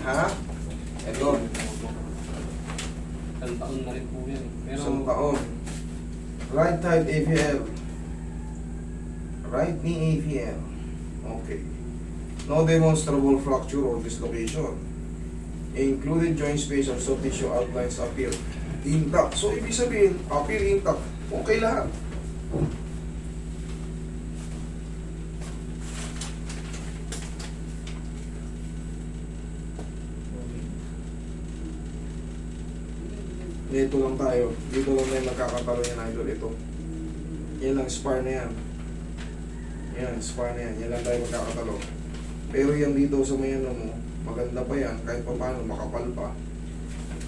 Ha? Ito. Isang taon na rin po yan. Pero, Isang taon. Right side AVL. Right knee AVL. Okay. No demonstrable fracture or dislocation. Included joint space or soft tissue outlines appear intact. So, ibig sabihin, appear intact. Okay lahat. Dito lang tayo. Dito lang tayo magkakatalo yan, idol. Ito. Yan lang, spar na yan. Yan, spar na yan. Yan lang tayo magkakatalo. Pero yan dito sa may ano mo, maganda pa yan. Kahit pa paano, makapal pa.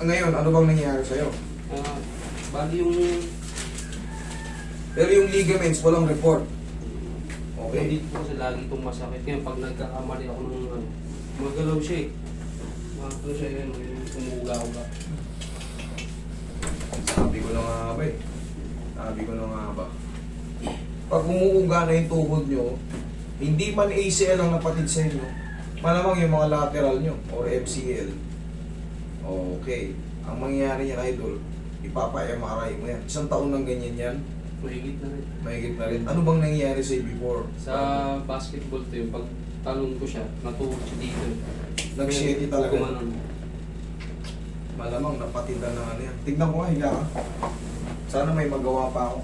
Ngayon, ano bang nangyayari sa'yo? bali yung Pero yung ligaments, walang report. Okay. hindi po kasi lagi itong masakit. Kaya pag nagkakamali ako ng ano, magalaw siya eh. Ano siya yun, yung umuuga-uga. Sabi ko na nga ba eh. Sabi ko na nga ba. Pag umuuga na yung tuhod nyo, hindi man ACL ang napatid sa inyo, malamang yung mga lateral nyo or MCL. Okay. Ang mangyayari yan, idol, ipapa-MRI mo yan. Isang taon ng ganyan yan, Mahigit na rin. mahigit na rin. Ano bang nangyayari sa'yo before? Sa basketball to yung pag talon ko siya, natuhod siya dito. Nag-shitty talaga. Gumanon. Malamang napatid na ano yan. Tignan ko nga, higa ka. Sana may magawa pa ako.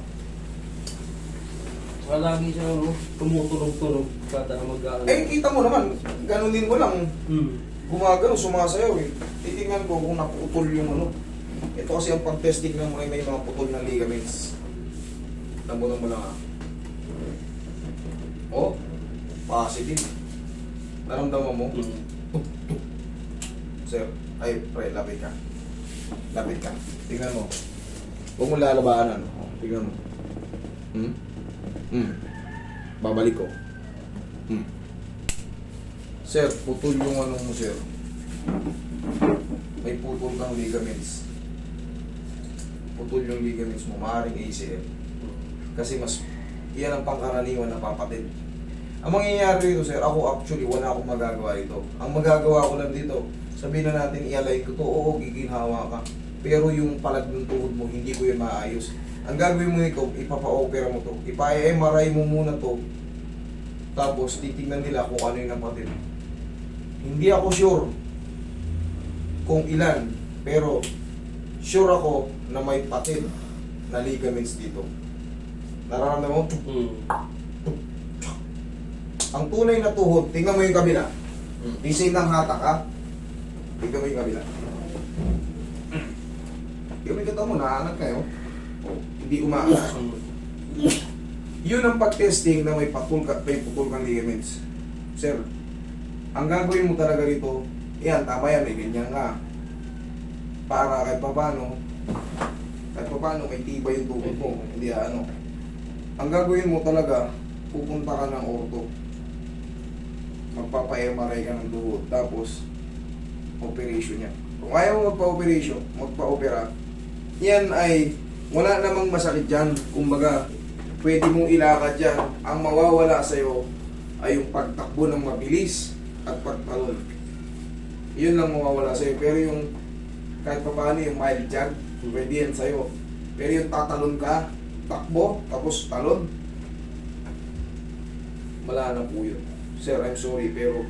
Saka lagi siya ano, tumutunog-tunog kada mag-aaral. Eh, kita mo naman, ganunin mo lang. Gumagano, sumasayaw eh. Titingnan ko kung naputol yung ano. Ito kasi ang pag-testing ng mga may mga putol na ligaments. Namunan mo lang ha. Oh, positive. Naramdaman mo? Sir, ay, pre, lapit ka. Lapit ka. Tingnan mo. Huwag mo lalabanan. Tingnan mo. Babalik ko. Sir, putol yung ano mo, sir. May putol kang ligaments. Putol yung ligaments mo, maaaring ACL. Kasi mas, yan ang pangkaraniwan na papatid. Ang mangyayari dito, sir, ako actually, wala akong magagawa dito. Ang magagawa ko lang dito, sabihin na natin, i-align ko to, oo, giginhawa ka. Pero yung palag ng tuhod mo, hindi ko yun maayos. Ang gagawin mo ito, ipapa-opera mo to. Ipa-MRI mo muna to. Tapos, titingnan nila kung ano yung napatid. Hindi ako sure kung ilan, pero sure ako na may patid na ligaments dito. Nararamdaman mo? Ang tunay na tuhod, tingnan mo yung kabila. Design ng hatak ha. Tingnan mo yung kabila. Tingnan mo yung kata mo, naanag kayo. Hindi umaangat. Yun ang pag-testing na may putol kang ligaments. Sir, ang gagawin mo talaga rito, yan, tama yan, may ganyan nga. Para kahit paano may tibay yung tuhod mo. Hindi ano. Ang gagawin mo talaga, pupunta ka ng ortho. Magpapa-MRI ka ng tuhod. Tapos, operation niya. Kung ayaw mo magpa-opera, yan ay, wala namang masakit dyan. Kumbaga, pwede mong ilakad dyan. Ang mawawala sa'yo ay yung pagtakbo ng mabilis at pagtalon. Yun lang mawawala sa'yo. Pero yung, kahit pa paano yung mild jog, pwede yan sa'yo. Pero yung tatalon ka, takbo, tapos talon, wala na po yun. Sir, I'm sorry, pero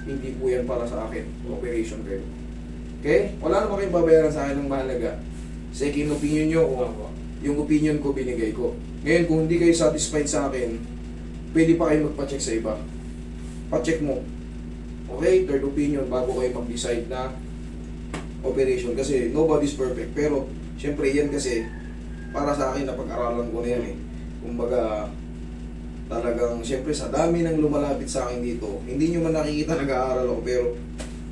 hindi po yan para sa akin. Operation kayo. Okay? Wala naman kayong babayaran sa akin ng mahalaga. Second opinion nyo o yung opinion ko binigay ko. Ngayon, kung hindi kayo satisfied sa akin, pwede pa kayo magpa-check sa iba. Pa-check mo. Okay? Third opinion bago kayo mag-decide na operation. Kasi nobody's perfect. Pero, syempre yan kasi para sa akin, napag-aralan ko na yan eh. Kumbaga, talagang, syempre sa dami ng lumalapit sa akin dito, hindi nyo man nakikita nag-aaral ako, pero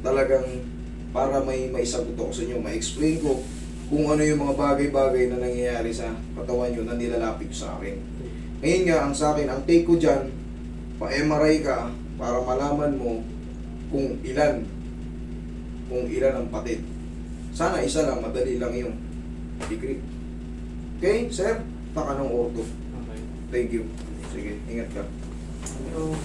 talagang para may maisagot ako sa inyo, ma-explain ko kung ano yung mga bagay-bagay na nangyayari sa katawan nyo na nilalapit sa akin. Ngayon nga, ang sa akin, ang take ko dyan, pa-MRI ka para malaman mo kung ilan ang patid. Sana isa lang, madali lang yung degree. Okay, sir? Taka ng orto. Okay. Thank you. Sige, ingat ka. Pero,